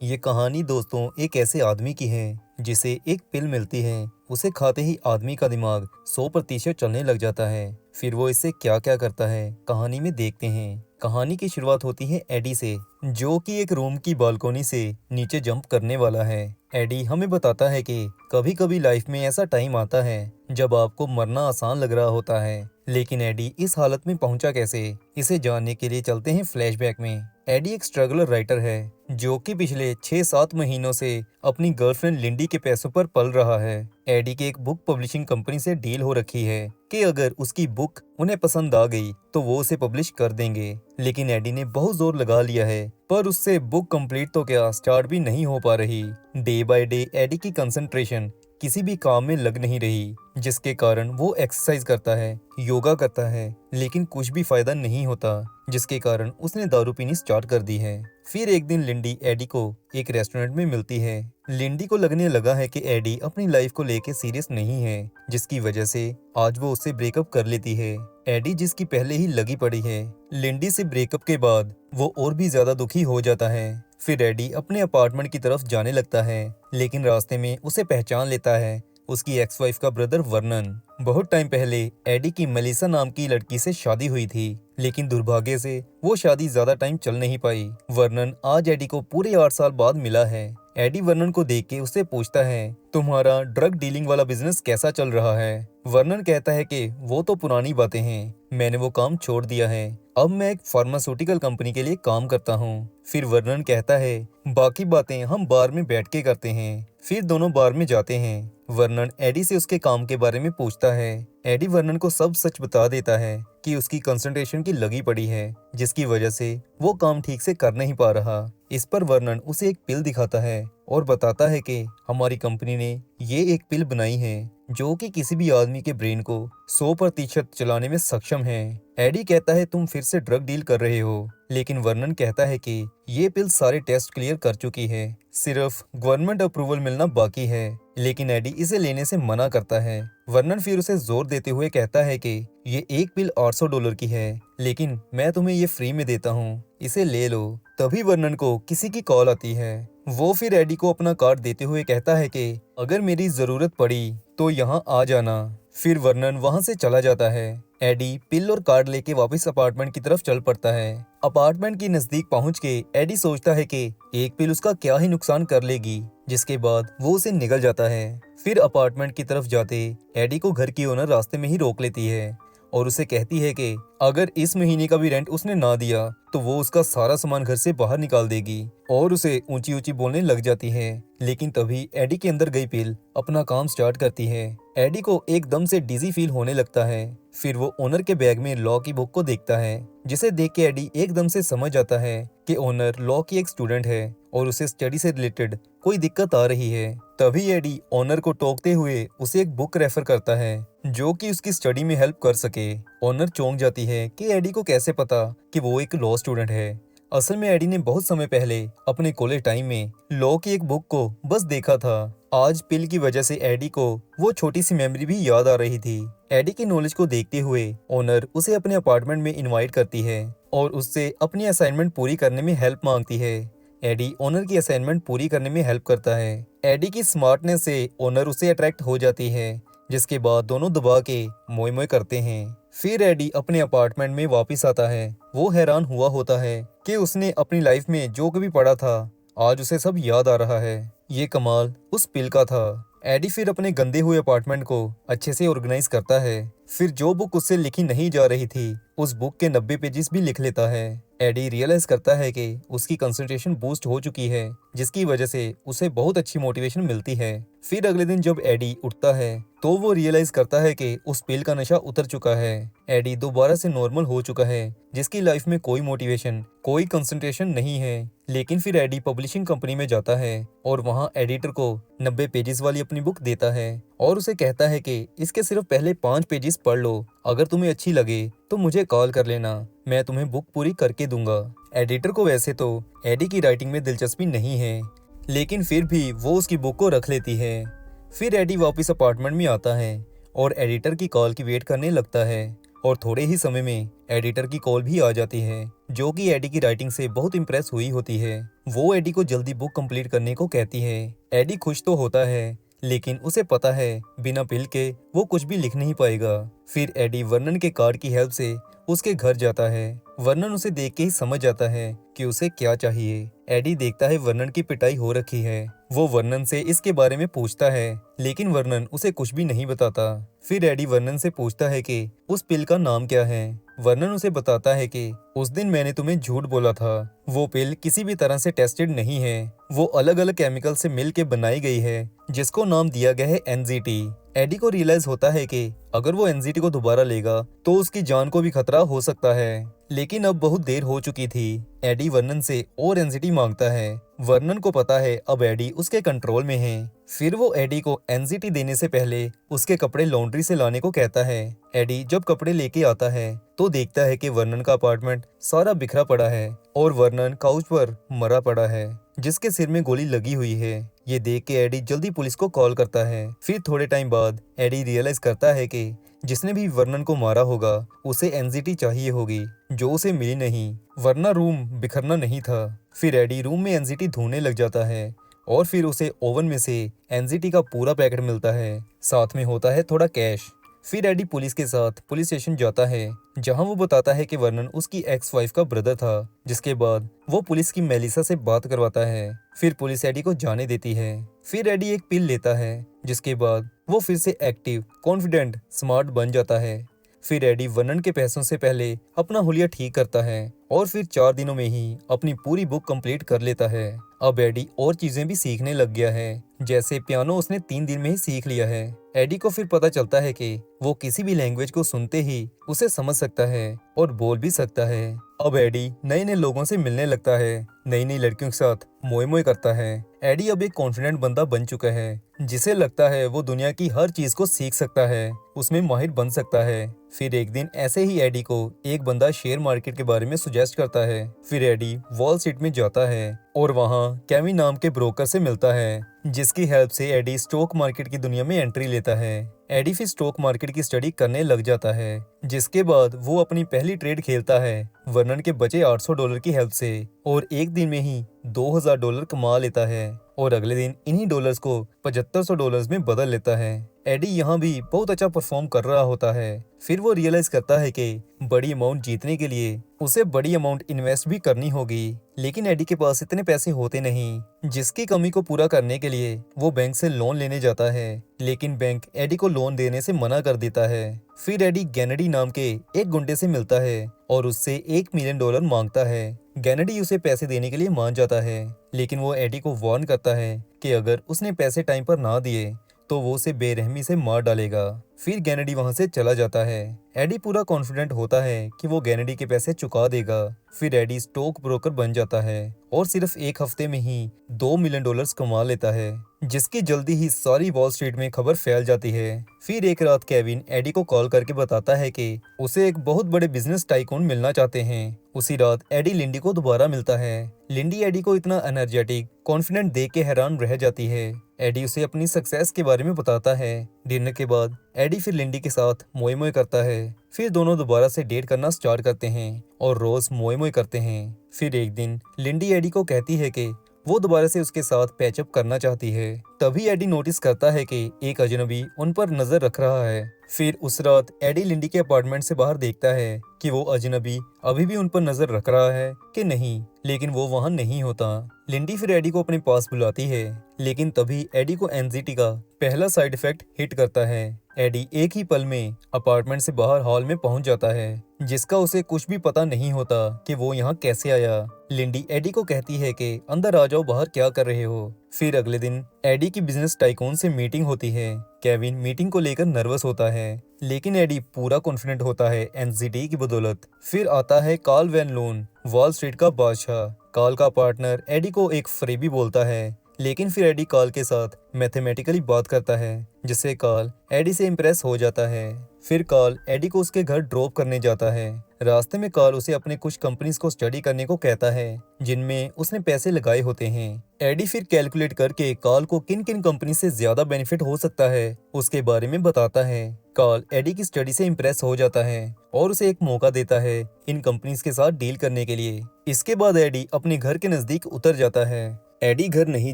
ये कहानी दोस्तों एक ऐसे आदमी की है जिसे एक पिल मिलती है। उसे खाते ही आदमी का दिमाग 100% चलने लग जाता है। फिर वो इससे क्या क्या करता है कहानी में देखते हैं। कहानी की शुरुआत होती है एडी से, जो कि एक रूम की बालकोनी से नीचे जंप करने वाला है। एडी हमें बताता है कि कभी कभी लाइफ में ऐसा टाइम आता है जब आपको मरना आसान लग रहा होता है, लेकिन एडी इस हालत में पहुंचा कैसे, इसे जानने के लिए चलते हैं फ्लैशबैक में। एडी एक स्ट्रगलर राइटर है जो कि पिछले 6-7 महीनों से अपनी गर्लफ्रेंड लिंडी के पैसों पर पल रहा है। एडी की एक बुक पब्लिशिंग कंपनी से डील हो रखी है कि अगर उसकी बुक उन्हें पसंद आ गई तो वो उसे पब्लिश कर देंगे, लेकिन एडी ने बहुत जोर लगा लिया है पर उससे बुक कंप्लीट तो क्या स्टार्ट भी नहीं हो पा रही। डे बाय डे एडी की कंसंट्रेशन किसी भी काम में लग नहीं रही, जिसके कारण वो एक्सरसाइज करता है, योगा करता है, लेकिन कुछ भी फायदा नहीं होता, जिसके कारण उसने दारू पीनी स्टार्ट कर दी है। फिर एक दिन लिंडी एडी को एक रेस्टोरेंट में मिलती है। लिंडी को लगने लगा है कि एडी अपनी लाइफ को लेके सीरियस नहीं है, जिसकी वजह से आज वो उससे ब्रेकअप कर लेती है। एडी जिसकी पहले ही लगी पड़ी है, लिंडी से ब्रेकअप के बाद वो और भी ज्यादा दुखी हो जाता है। फिर एडी अपने अपार्टमेंट की तरफ जाने लगता है, लेकिन रास्ते में उसे पहचान लेता है उसकी एक्स वाइफ का ब्रदर वर्नन। बहुत टाइम पहले एडी की मेलिसा नाम की लड़की से शादी हुई थी, लेकिन दुर्भाग्य से वो शादी ज्यादा टाइम चल नहीं पाई। वर्नन आज एडी को पूरे 8 साल बाद मिला है। एडी वर्नन को देख के उससे पूछता है, तुम्हारा ड्रग डीलिंग वाला बिजनेस कैसा चल रहा है। वर्नन कहता है कि वो तो पुरानी बातें हैं, मैंने वो काम छोड़ दिया है, अब मैं एक फार्मास्यूटिकल कंपनी के लिए काम करता हूँ। फिर वर्नन कहता है, बाकी बातें हम बार में बैठ के करते हैं। फिर दोनों बार में जाते हैं। वर्नन एडी से उसके काम के बारे में पूछता है। एडी वर्नन को सब सच बता देता है कि उसकी कंसंट्रेशन की लगी पड़ी है, जिसकी वजह से वो काम ठीक से कर नहीं पा रहा। इस पर वर्नन उसे एक पिल दिखाता है और बताता है कि हमारी कंपनी ने ये एक पिल बनाई है जो कि किसी भी आदमी के ब्रेन को 100% चलाने में सक्षम है। एडी कहता है, तुम फिर से ड्रग डील कर रहे हो, लेकिन वर्नन कहता है कि ये पिल सारे टेस्ट क्लियर कर चुकी है, सिर्फ गवर्नमेंट अप्रूवल मिलना बाकी है। लेकिन एडी इसे लेने से मना करता है। वर्नन फिर उसे जोर देते हुए कहता है कि ये एक पिल $800 की है, लेकिन मैं तुम्हें ये फ्री में देता हूँ, इसे ले लो। तभी वर्नन को किसी की कॉल आती है। वो फिर एडी को अपना कार्ड देते हुए कहता है कि अगर मेरी जरूरत पड़ी तो यहाँ आ जाना। फिर वर्नन वहाँ से चला जाता है। एडी पिल और कार्ड लेके वापस अपार्टमेंट की तरफ चल पड़ता है। अपार्टमेंट के नजदीक पहुंच के एडी सोचता है कि एक पिल उसका क्या ही नुकसान कर लेगी, जिसके बाद वो उसे निगल जाता है। फिर अपार्टमेंट की तरफ जाते एडी को घर की ओनर रास्ते में ही रोक लेती है और उसे कहती है कि अगर इस महीने का भी रेंट उसने ना दिया तो वो उसका सारा सामान घर से बाहर निकाल देगी, और उसे ऊंची ऊंची बोलने लग जाती है। लेकिन तभी एडी के अंदर गई पिल अपना काम स्टार्ट करती है। एडी को एकदम से डिजी फील होने लगता है। फिर वो ओनर के बैग में लॉ की बुक को देखता है, जिसे देख के एडी एकदम से समझ जाता है कि ओनर लॉ की एक स्टूडेंट है और उसे स्टडी से रिलेटेड कोई दिक्कत आ रही है। तभी एडी ओनर को टोकते हुए उसे एक बुक रेफर करता है जो कि उसकी स्टडी में हेल्प कर सके। ओनर चौंक जाती है कि एडी को कैसे पता कि वो एक लॉ स्टूडेंट है। असल में एडी ने बहुत समय पहले अपने कॉलेज टाइम में लॉ की एक बुक को बस देखा था। आज पिल की वजह से एडी को वो छोटी सी मेमोरी भी याद आ रही थी। एडी की नॉलेज को देखते हुए ओनर उसे अपने अपार्टमेंट में इनवाइट करती है और उससे अपनी असाइनमेंट पूरी करने में हेल्प मांगती है। एडी ओनर की असाइनमेंट पूरी करने में हेल्प करता है। एडी की स्मार्टनेस से ओनर उसे अट्रैक्ट हो जाती है, जिसके बाद दोनों दबा के मोए मोए करते हैं। फिर एडी अपने अपार्टमेंट में वापस आता है। वो हैरान हुआ होता है कि उसने अपनी लाइफ में जो कभी पढ़ा था आज उसे सब याद आ रहा है। ये कमाल उस पिल का था। एडी फिर अपने गंदे हुए अपार्टमेंट को अच्छे से ऑर्गेनाइज करता है। फिर जो बुक उससे लिखी नहीं जा रही थी उस बुक के 90 पेजेस भी लिख लेता है। एडी रियलाइज करता है कि उसकी कंसंट्रेशन बूस्ट हो चुकी है, जिसकी वजह से उसे बहुत अच्छी मोटिवेशन मिलती है। फिर अगले दिन जब एडी उठता है तो वो रियलाइज करता है कि उस पिल का नशा उतर चुका है। एडी दोबारा से नॉर्मल हो चुका है, जिसकी लाइफ में कोई मोटिवेशन कोई कंसंट्रेशन नहीं है। लेकिन फिर एडी पब्लिशिंग कंपनी में जाता है और वहाँ एडिटर को 90 पेजेस वाली अपनी बुक देता है और उसे कहता है कि इसके सिर्फ पहले 5 पेजेस पढ़ लो, अगर तुम्हें अच्छी लगे तो मुझे कॉल कर लेना, मैं तुम्हें बुक पूरी करके दूंगा। एडिटर को वैसे तो एडी की राइटिंग में दिलचस्पी नहीं है, लेकिन फिर भी वो उसकी बुक को रख लेती है। फिर एडी वापस अपार्टमेंट में आता है और एडिटर की कॉल की वेट करने लगता है और थोड़े ही समय में एडिटर की कॉल भी आ जाती है, जो कि एडी की राइटिंग से बहुत इम्प्रेस हुई होती है। वो एडी को जल्दी बुक कंप्लीट करने को कहती है। एडी खुश तो होता है, लेकिन उसे पता है बिना पिल के वो कुछ भी लिख नहीं पाएगा। फिर एडी वर्नन के कार्ड की हेल्प से उसके घर जाता है। वर्नन उसे देख के ही समझ जाता है कि उसे क्या चाहिए। एडी देखता है वर्नन की पिटाई हो रखी है। वो वर्नन से इसके बारे में पूछता है, लेकिन वर्नन उसे कुछ भी नहीं बताता। फिर एडी वर्नन से पूछता है कि उस पिल का नाम क्या है। वर्नन उसे बताता है कि उस दिन मैंने तुम्हें झूठ बोला था, वो पिल किसी भी तरह से टेस्टेड नहीं है। वो अलग अलग केमिकल से मिल के बनाई गई है, जिसको नाम दिया गया है एनजीटी। एडी को रियलाइज होता है कि अगर वो एनजीटी को दोबारा लेगा तो उसकी जान को भी खतरा हो सकता है, लेकिन अब बहुत देर हो चुकी थी। एडी वर्नन से और एनजीटी मांगता है। वर्नन को पता है अब एडी उसके कंट्रोल में है। फिर वो एडी को एनजीटी देने से पहले उसके कपड़े लॉन्ड्री से लाने को कहता है। एडी जब कपड़े लेके आता है तो देखता है कि वर्नन का अपार्टमेंट सारा बिखरा पड़ा है और वर्नन काउच पर मरा पड़ा है, जिसके सिर में गोली लगी हुई है। ये देख के एडी जल्दी पुलिस को कॉल करता है। फिर थोड़े टाइम बाद एडी रियलाइज करता है कि जिसने भी वर्नन को मारा होगा उसे एनजीटी चाहिए होगी, जो उसे मिली नहीं, वरना रूम बिखरना नहीं था। फिर एडी रूम में एनजीटी ढूंढने लग जाता है और फिर उसे ओवन में से एनजीटी का पूरा पैकेट मिलता है। साथ में होता है थोड़ा कैश। फिर एडी पुलिस के साथ पुलिस स्टेशन जाता है, जहां वो बताता है कि वर्नन उसकी एक्स वाइफ का ब्रदर था। जिसके बाद वो पुलिस की मेलिसा से बात करवाता है। फिर पुलिस एडी को जाने देती है। फिर एडी एक पिल लेता है, जिसके बाद वो फिर से एक्टिव, कॉन्फिडेंट, स्मार्ट बन जाता है। फिर एडी वर्नन के पैसों से पहले अपना हुलिया ठीक करता है और फिर 4 दिनों में ही अपनी पूरी बुक कंप्लीट कर लेता है। अब एडी और चीजें भी सीखने लग गया है, जैसे पियानो उसने 3 दिन में ही सीख लिया है। एडी को फिर पता चलता है कि वो किसी भी लैंग्वेज को सुनते ही उसे समझ सकता है और बोल भी सकता है। अब एडी नए नए लोगों से मिलने लगता है, नई नई लड़कियों के साथ मोए मोए करता है। एडी अब एक कॉन्फिडेंट बंदा बन चुका है, जिसे लगता है वो दुनिया की हर चीज को सीख सकता है, उसमें माहिर बन सकता है। फिर एक दिन ऐसे ही एडी को एक बंदा शेयर मार्केट के बारे में सुजेस्ट करता है। फिर एडी वॉल स्ट्रीट में जाता है और वहाँ केविन नाम के ब्रोकर से मिलता है, जिसकी हेल्प से एडी स्टॉक मार्केट की दुनिया में एंट्री लेता है। एडी फिर स्टॉक मार्केट की स्टडी करने लग जाता है, जिसके बाद वो अपनी पहली ट्रेड खेलता है वर्नन के बचे $800 की हेल्प से, और एक दिन में ही $2000 कमा लेता है और अगले दिन इन्हीं डॉलर्स को $7500 में बदल लेता है। एडी यहाँ भी बहुत अच्छा परफॉर्म कर रहा होता है। फिर वो रियलाइज करता है कि बड़ी अमाउंट जीतने के लिए उसे बड़ी अमाउंट इन्वेस्ट भी करनी होगी, लेकिन एडी के पास इतने पैसे होते नहीं, जिसकी कमी को पूरा करने के लिए वो बैंक से लोन लेने जाता है, लेकिन बैंक एडी को लोन देने से मना कर देता है। फिर एडी गैनेडी नाम के एक गुंडे से मिलता है और उससे $1 मिलियन मांगता है। गैनेडी उसे पैसे देने के लिए मान जाता है, लेकिन वो एडी को वार्न करता है कि अगर उसने पैसे टाइम पर ना दिए तो वो उसे बेरहमी से मार डालेगा। फिर गैनेडी वहां से चला जाता है। एडी पूरा कॉन्फिडेंट होता है कि वो गैनेडी के पैसे चुका देगा। फिर एडी स्टॉक ब्रोकर बन जाता है और सिर्फ 1 हफ्ते में ही $2 मिलियन कमा लेता है, जिसकी जल्दी ही सारी वॉल स्ट्रीट में खबर फैल जाती है। फिर एक रात केविन एडी को कॉल करके बताता है कि उसे एक बहुत बड़े बिजनेस टाइकून मिलना चाहते हैं। उसी रात एडी लिंडी को दोबारा मिलता है। लिंडी एडी को इतना एनर्जेटिक, कॉन्फिडेंट देख के हैरान रह जाती है। एडी उसे अपनी सक्सेस के बारे में बताता है। डिनर के बाद एडी फिर लिंडी के साथ मोए मोए करता है। फिर दोनों दोबारा से डेट करना स्टार्ट करते हैं और रोज मोए मोए करते हैं। फिर एक दिन लिंडी एडी को कहती है कि वो दोबारा से उसके साथ पैचअप करना चाहती है। तभी एडी नोटिस करता है कि एक अजनबी उन पर नजर रख रहा है। फिर उस रात एडी लिंडी के अपार्टमेंट से बाहर देखता है कि वो अजनबी अभी भी उन पर नजर रख रहा है कि नहीं, लेकिन वो वहां नहीं होता। लिंडी फिर एडी को अपने पास बुलाती है, लेकिन तभी एडी को एंजाइटी का पहला साइड इफेक्ट हिट करता है। एडी एक ही पल में अपार्टमेंट से बाहर हॉल में पहुंच जाता है, जिसका उसे कुछ भी पता नहीं होता कि वो यहाँ कैसे आया। लिंडी एडी को कहती है कि अंदर आ जाओ, बाहर क्या कर रहे हो। फिर अगले दिन एडी की बिजनेस टाइकून से मीटिंग होती है। केविन मीटिंग को लेकर नर्वस होता है, लेकिन एडी पूरा कॉन्फिडेंट होता है एनजीटी की बदौलत। फिर आता है Karl Van Loan, Wall Street का बादशाह। कार्ल का पार्टनर एडी को एक फ्रीबी बोलता है, लेकिन फिर एडी कार्ल के साथ मैथमेटिकली बात करता है, जिससे कार्ल एडी से इम्प्रेस हो जाता है। फिर कार्ल एडी को उसके घर ड्रॉप करने जाता है। रास्ते में कार्ल उसे अपने कुछ कंपनीज को स्टडी करने को कहता है, जिनमें उसने पैसे लगाए होते हैं। एडी फिर कैलकुलेट करके कार्ल को किन किन कंपनी से ज्यादा बेनिफिट हो सकता है उसके बारे में बताता है। कार्ल एडी की स्टडी से इम्प्रेस हो जाता है और उसे एक मौका देता है इन कंपनीज के साथ डील करने के लिए। इसके बाद एडी अपने घर के नज़दीक उतर जाता है। एडी घर नहीं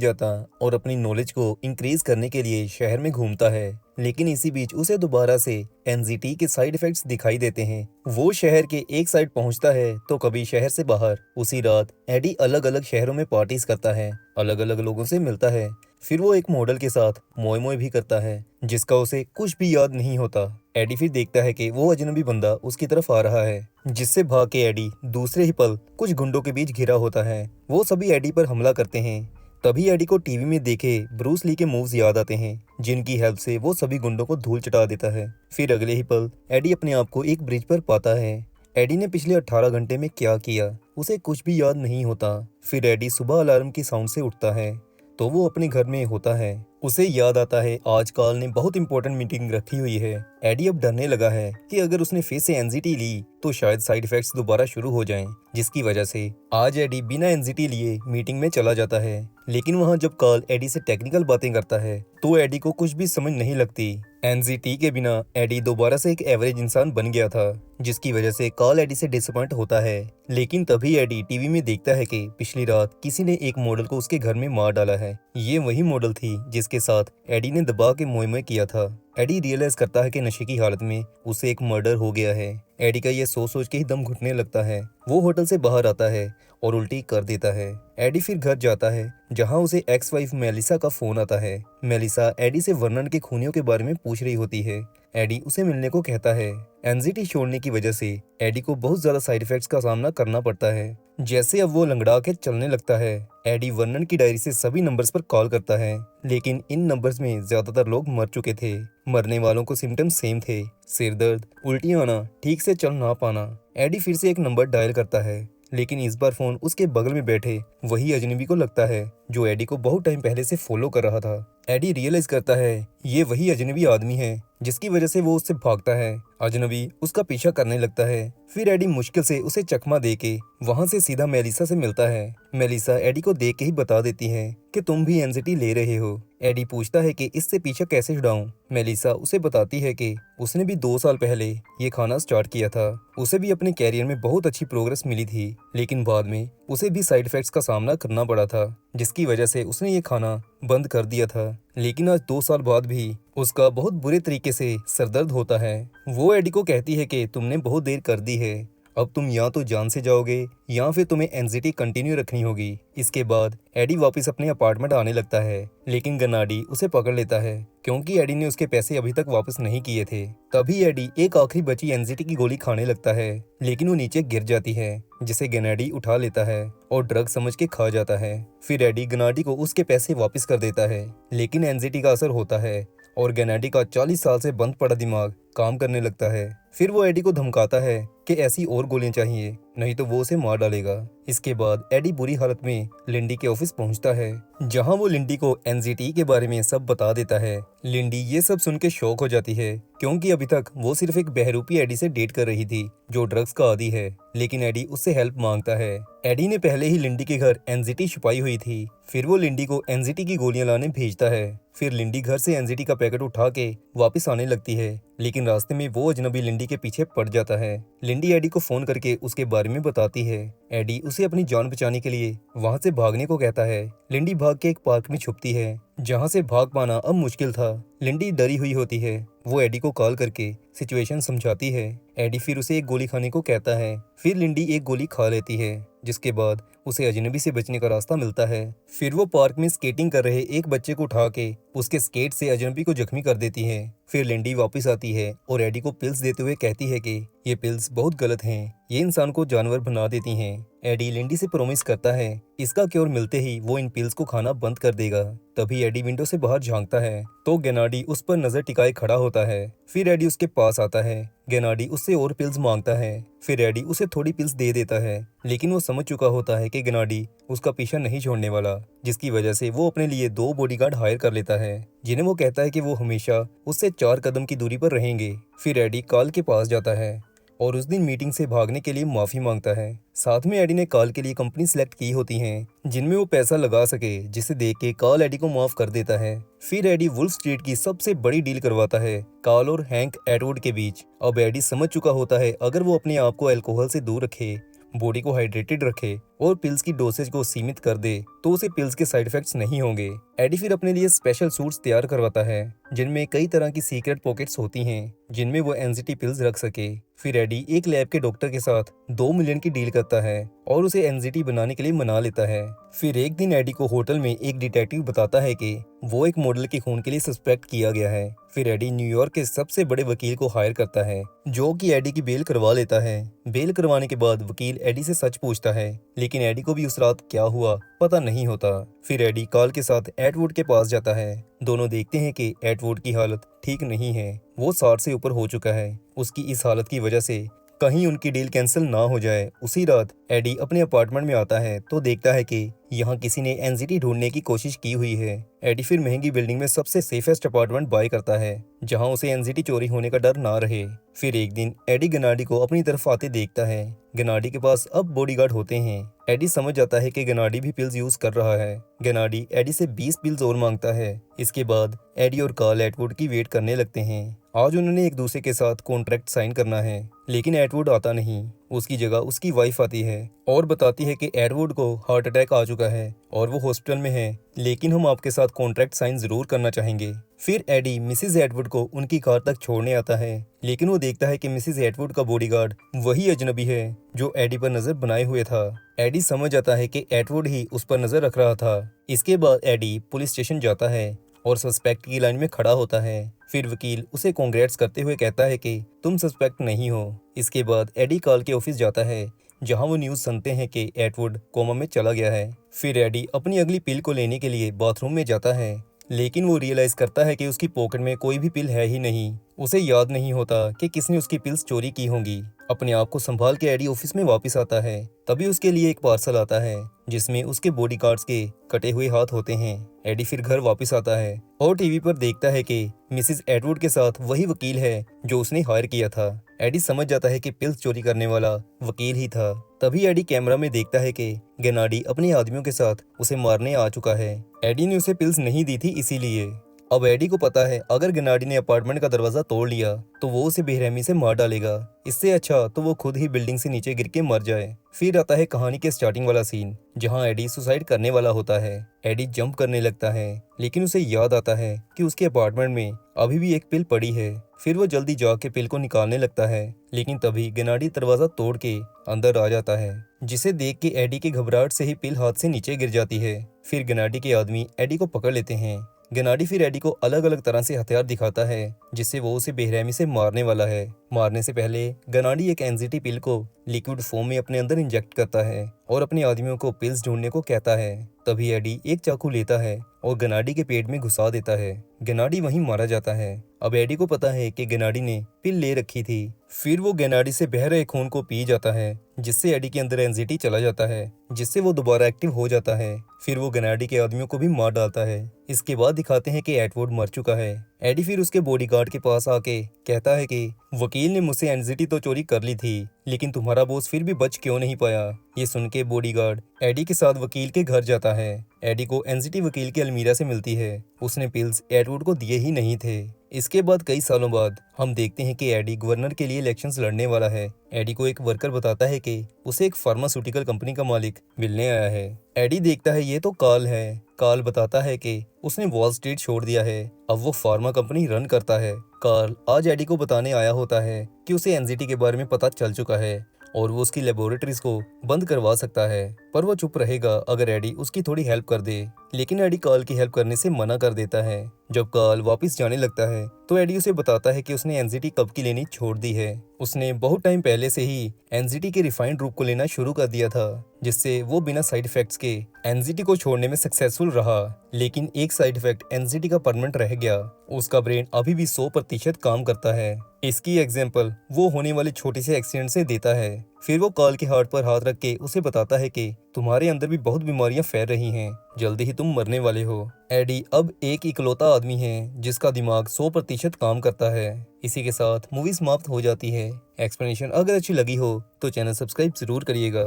जाता और अपनी नॉलेज को इंक्रीज करने के लिए शहर में घूमता है, लेकिन इसी बीच उसे दोबारा से एनजीटी के साइड इफेक्ट्स दिखाई देते हैं। वो शहर के एक साइड पहुंचता है तो कभी शहर से बाहर। उसी रात एडी अलग अलग शहरों में पार्टीज करता है, अलग अलग लोगों से मिलता है। फिर वो एक मॉडल के साथ मोए मोए भी करता है, जिसका उसे कुछ भी याद नहीं होता। एडी फिर देखता है कि वो अजनबी बंदा उसकी तरफ आ रहा है, जिससे भाग के एडी दूसरे ही पल कुछ गुंडों के बीच घिरा होता है। वो सभी एडी पर हमला करते हैं। तभी एडी को टीवी में देखे ब्रूस ली के मूव्स याद आते हैं, जिनकी हेल्प से वो सभी गुंडों को धूल चटा देता है। फिर अगले ही पल एडी अपने आप को एक ब्रिज पर पाता है। एडी ने पिछले 18 घंटे में क्या किया, उसे कुछ भी याद नहीं होता। फिर एडी सुबह अलार्म की साउंड से उठता है तो वो अपने घर में होता है। उसे याद आता है आज कार्ल ने बहुत इंपॉर्टेंट मीटिंग रखी हुई है। एडी अब डरने लगा है कि अगर उसने फिर से एनजीटी ली तो शायद साइड इफेक्ट्स दोबारा शुरू हो जाएं, जिसकी वजह से आज एडी बिना एनजीटी लिए मीटिंग में चला जाता है। लेकिन वहाँ जब कार्ल एडी से टेक्निकल बातें करता है तो एडी को कुछ भी समझ नहीं लगती। एनजीटी के बिना एडी दोबारा से एक एवरेज इंसान बन गया था, जिसकी वजह से कार्ल एडी से डिसअपॉइंट होता है। लेकिन तभी एडी टीवी में देखता है कि पिछली रात किसी ने एक मॉडल को उसके घर में मार डाला है। ये वही मॉडल थी जिसके साथ एडी ने दबा के मोए किया था। एडी रियलाइज करता है कि नशे की हालत में उसे एक मर्डर हो गया है। एडी का ये सोच के ही दम घुटने लगता है। वो होटल से बाहर आता है और उल्टी कर देता है। एडी फिर घर जाता है, जहां उसे एक्स वाइफ मेलिसा का फोन आता है। मेलिसा एडी से वर्नन के खूनियों के बारे में पूछ रही होती है। एडी उसे मिलने को कहता है। एनजीटी छोड़ने की वजह से एडी को बहुत ज्यादा साइड इफेक्ट्स का सामना करना पड़ता है। जैसे अब वो लंगड़ा के चलने लगता है, एडी वर्नन की डायरी से सभी नंबर्स पर कॉल करता है, लेकिन इन नंबर्स में ज्यादातर लोग मर चुके थे। मरने वालों को सिम्टम्स सेम थे, सिर दर्द, उल्टी आना, ठीक से चल ना पाना। एडी फिर से एक नंबर डायल करता है, लेकिन इस बार फोन उसके बगल में बैठे वही अजनबी को लगता है जो एडी को बहुत टाइम पहले से फॉलो कर रहा था। एडी रियलाइज करता है ये वही अजनबी आदमी है, जिसकी वजह से वो उससे भागता है। अजनबी उसका पीछा करने लगता है। फिर एडी मुश्किल से उसे चकमा देके वहां से सीधा मेलिसा से मिलता है। मेलिसा एडी को देख के ही बता देती है कि तुम भी एनजीटी ले रहे हो। एडी पूछता है कि इससे पीछा कैसे छुड़ाऊं। मेलिसा उसे बताती है कि उसने भी 2 साल पहले ये खाना स्टार्ट किया था। उसे भी अपने कैरियर में बहुत अच्छी प्रोग्रेस मिली थी, लेकिन बाद में उसे भी साइड इफेक्ट्स का सामना करना पड़ा था, जिसकी वजह से उसने ये खाना बंद कर दिया था। लेकिन आज 2 साल बाद भी उसका बहुत बुरे तरीके से सरदर्द होता है। वो एडी को कहती है कि तुमने बहुत देर कर दी है, अब तुम या तो जान से जाओगे या फिर तुम्हें एनजीटी कंटिन्यू रखनी होगी। इसके बाद एडी वापस अपने अपार्टमेंट आने लगता है, लेकिन गनाडी उसे पकड़ लेता है क्योंकि एडी ने उसके पैसे अभी तक वापस नहीं किए थे। तभी एडी एक आखिरी बची एनजीटी की गोली खाने लगता है, लेकिन वो नीचे गिर जाती है, जिसे गनाडी उठा लेता है और ड्रग समझ के खा जाता है। फिर एडी गनाडी को उसके पैसे वापस कर देता है, लेकिन एनजीटी का असर होता है और गनाडी का 40 साल से बंद पड़ा दिमाग काम करने लगता है। फिर वो एडी को धमकाता है कि ऐसी और गोलियां चाहिए, नहीं तो वो उसे मार डालेगा। इसके बाद एडी बुरी हालत में लिंडी के ऑफिस पहुंचता है, जहां वो लिंडी को एनजीटी के बारे में सब बता देता है। लिंडी ये सब सुन के शॉक हो जाती है, क्योंकि अभी तक वो सिर्फ एक बहरूपी एडी से डेट कर रही थी जो ड्रग्स का आदी है, लेकिन एडी उससे हेल्प मांगता है। एडी ने पहले ही लिंडी के घर एनजीटी छुपाई हुई थी। फिर वो लिंडी को एनजीटी की गोलियां लाने भेजता है। फिर लिंडी घर से एनजीटी का पैकेट उठा के वापस आने लगती है, लेकिन रास्ते में वो अजनबी लिंडी के पीछे पड़ जाता है। लिंडी एडी को फोन करके उसके बारे में बताती है। एडी उसे अपनी जान बचाने के लिए वहां से भागने को कहता है। लिंडी भाग के एक पार्क में छुपती है, जहां से भाग पाना अब मुश्किल था। लिंडी डरी हुई होती है। वो एडी को कॉल करके सिचुएशन समझाती है। एडी फिर उसे एक गोली खाने को कहता है। फिर लिंडी एक गोली खा लेती है, जिसके बाद उसे अजनबी से बचने का रास्ता मिलता है। फिर वो पार्क में स्केटिंग कर रहे एक बच्चे को उठा के उसके स्केट से अजनबी को जख्मी कर देती है। फिर लिंडी वापस आती है और एडी को पिल्स देते हुए कहती है कि ये पिल्स बहुत गलत हैं, ये इंसान को जानवर बना देती हैं। एडी लिंडी से प्रॉमिस करता है इसका क्योर मिलते ही वो इन पिल्स को खाना बंद कर देगा। तभी एडी विंडो से बाहर झांकता है तो गेनाडी उस पर नजर टिकाए खड़ा होता है। फिर एडी उसके पास आता है। गेनाडी उससे और पिल्स मांगता है। फिर एडी उसे थोड़ी पिल्स दे देता है, लेकिन वो समझ चुका होता है कि गेनाडी उसका पीछा नहीं छोड़ने वाला, जिसकी वजह से वो अपने लिए 2 बॉडीगार्ड हायर कर लेता है, जिन्हें वो कहता है कि वो हमेशा उससे 4 कदम की दूरी पर रहेंगे। फिर एडी कार्ल के पास जाता है और उस दिन मीटिंग से भागने के लिए माफी मांगता है। साथ में एडी ने कार्ल के लिए कंपनी सिलेक्ट की होती हैं, जिनमें वो पैसा लगा सके, जिसे देख के कार्ल एडी को माफ कर देता है। फिर एडी वुल्फ स्ट्रीट की सबसे बड़ी डील करवाता है कार्ल और हैंक एटवुड के बीच। अब एडी समझ चुका होता है अगर वो अपने आप को अल्कोहल से दूर रखे, बॉडी को हाइड्रेटेड रखे और पिल्स की डोसेज को सीमित कर दे तो उसे पिल्स के साइड इफेक्ट्स नहीं होंगे। एडी फिर अपने लिए स्पेशल सूट्स तैयार करवाता है जिनमें कई तरह की सीक्रेट पॉकेट्स होती हैं जिनमें वो एनजीटी पिल्स रख सके। फिर एडी एक लैब के डॉक्टर के साथ 2 मिलियन की डील करता है और उसे एनजीटी बनाने के लिए मना लेता है। फिर एक दिन एडी को होटल में एक डिटेक्टिव बताता है कि वो एक मॉडल के खून के लिए सस्पेक्ट किया गया है। फिर एडी न्यूयॉर्क के सबसे बड़े वकील को हायर करता है जो कि एडी की बेल करवा लेता है। बेल करवाने के बाद वकील एडी से सच पूछता है लेकिन एडी को भी उस रात क्या हुआ पता नहीं होता। फिर एडी कार्ल के साथ एटवुड के पास जाता है। दोनों देखते हैं कि एटवुड की हालत ठीक नहीं है, वो 60 से ऊपर हो चुका है। उसकी इस हालत की वजह से कहीं उनकी डील कैंसिल ना हो जाए। उसी रात एडी अपने अपार्टमेंट में आता है तो देखता है कि यहाँ किसी ने एनजीटी ढूंढने की कोशिश की हुई है। एडी फिर महंगी बिल्डिंग में सबसे सेफेस्ट अपार्टमेंट बाय करता है जहाँ उसे एनजीटी चोरी होने का डर ना रहे। फिर एक दिन एडी गनाडी को अपनी तरफ आते देखता है। गनाडी के पास अब बॉडीगार्ड होते हैं। एडी समझ जाता है कि गनाडी भी पिल्स यूज कर रहा है। गनाडी एडी से 20 पिल्स और मांगता है। इसके बाद एडी और कार्ल एटवुड की वेट करने लगते हैं। आज उन्होंने एक दूसरे के साथ कॉन्ट्रैक्ट साइन करना है लेकिन एटवुड आता नहीं। उसकी जगह उसकी वाइफ आती है और बताती है कि एटवुड को हार्ट अटैक आ चुका है और वो हॉस्पिटल में है, लेकिन हम आपके साथ कॉन्ट्रैक्ट साइन जरूर करना चाहेंगे। फिर एडी मिसिज एटवुड को उनकी कार तक छोड़ने आता है लेकिन वो देखता है कि मिसिज एटवुड का बॉडीगार्ड वही अजनबी है जो एडी पर नजर बनाए हुए था। एडी समझ जाता है कि एटवुड ही उस पर नजर रख रहा था। इसके बाद एडी पुलिस स्टेशन जाता है और सस्पेक्ट की लाइन में खड़ा होता है। फिर वकील उसे कांग्रेट्स करते हुए कहता है कि तुम सस्पेक्ट नहीं हो। इसके बाद एडी कार्ल के ऑफिस जाता है जहां वो न्यूज़ सुनते हैं कि एटवुड कोमा में चला गया है। फिर एडी अपनी अगली पिल को लेने के लिए बाथरूम में जाता है लेकिन वो रियलाइज करता है कि उसकी पॉकेट में कोई भी पिल है ही नहीं। उसे याद नहीं होता कि किसने उसकी पिल्स चोरी की होंगी। अपने आप को संभाल के एडी ऑफिस में वापस आता है। तभी उसके लिए एक पार्सल आता है जिसमें उसके बॉडीगार्ड्स के कटे हुए हाथ होते हैं। एडी फिर घर वापस आता है और टीवी पर देखता है कि मिसिज एटवुड के साथ वही वकील है जो उसने हायर किया था। एडी समझ जाता है कि पिल्स चोरी करने वाला वकील ही था। तभी एडी कैमरा में देखता है कि गनाडी अपने आदमियों के साथ उसे मारने आ चुका है। एडी ने उसे पिल्स नहीं दी थी इसीलिए। अब एडी को पता है अगर गनाडी ने अपार्टमेंट का दरवाजा तोड़ लिया तो वो उसे बेरहमी से मार डालेगा। इससे अच्छा तो वो खुद ही बिल्डिंग से नीचे गिर के मर जाए। फिर आता है कहानी के स्टार्टिंग वाला सीन जहां एडी सुसाइड करने वाला होता है। एडी जंप करने लगता है लेकिन उसे याद आता है कि उसके अपार्टमेंट में अभी भी एक पिल पड़ी है। फिर वो जल्दी जाके पिल को निकालने लगता है लेकिन तभी गनाडी दरवाजा तोड़ के अंदर आ जाता है, जिसे देख के एडी की घबराहट से ही पिल हाथ से नीचे गिर जाती है। फिर गनाडी के आदमी एडी को पकड़ लेते हैं। गनाडी फिर एडी को अलग अलग तरह से हथियार दिखाता है जिससे वो उसे बेरहमी से मारने वाला है। मारने से पहले गनाडी एक एनजीटी पिल को लिक्विड फॉर्म में अपने अंदर इंजेक्ट करता है और अपने आदमियों को पिल्स ढूंढने को कहता है। तभी एडी एक चाकू लेता है और गनाडी के पेट में घुसा देता है। गनाडी वहीं मारा जाता है। अब एडी को पता है कि गनाडी ने पिल ले रखी थी। फिर वो गनाडी से बह रहे खून को पी जाता है जिससे एडी के अंदर एनजीटी चला जाता है, जिससे वो दोबारा एक्टिव हो जाता है। फिर वो गनाडी के आदमियों को भी मार डालता है। इसके बाद दिखाते हैं कि एटवुड मर चुका है। एडी फिर उसके बॉडीगार्ड के पास आके कहता है कि वकील ने मुझसे एनजीटी तो चोरी कर ली थी लेकिन तुम्हारा बॉस फिर भी बच क्यों नहीं पाया। ये सुन के बॉडीगार्ड एडी के साथ वकील के घर जाता है। एडी को एनजीटी वकील की अलमीरा से मिलती है। उसने पिल्स एटवुड को दिए ही नहीं थे। इसके बाद कई सालों बाद हम देखते हैं कि एडी गवर्नर के लिए इलेक्शंस लड़ने वाला है। एडी को एक वर्कर बताता है कि उसे एक फार्मास्यूटिकल कंपनी का मालिक मिलने आया है। एडी देखता है ये तो कार्ल है। कार्ल बताता है कि उसने वॉल स्ट्रीट छोड़ दिया है, अब वो फार्मा कंपनी रन करता है। कार्ल आज एडी को बताने आया होता है कि उसे एनजीटी के बारे में पता चल चुका है और वो उसकी लेबोरेटरीज को बंद करवा सकता है, पर वो चुप रहेगा अगर एडी उसकी थोड़ी हेल्प कर दे। लेकिन एडी कार्ल की हेल्प करने से मना कर देता है। जब कार्ल वापस जाने लगता है तो एडी उसे बताता है कि उसने एनजीटी कब की लेनी छोड़ दी है। उसने बहुत टाइम पहले से ही एनजीटी के रिफाइंड रूप को लेना शुरू कर दिया था, जिससे वो बिना साइड इफेक्ट्स के एनजीटी को छोड़ने में सक्सेसफुल रहा। लेकिन एक साइड इफेक्ट एनजीटी का परमानेंट रह गया। उसका ब्रेन अभी भी 100% काम करता है। इसकी एग्जाम्पल वो होने वाले छोटे से एक्सीडेंट से देता है। फिर वो कार्ल के हार्ट पर हाथ रख के उसे बताता है कि तुम्हारे अंदर भी बहुत बीमारियां फैल रही हैं, जल्दी ही तुम मरने वाले हो। एडी अब एक इकलौता आदमी है जिसका दिमाग 100% काम करता है। इसी के साथ मूवी समाप्त हो जाती है। एक्सप्लेनेशन अगर अच्छी लगी हो तो चैनल सब्सक्राइब जरूर करिएगा।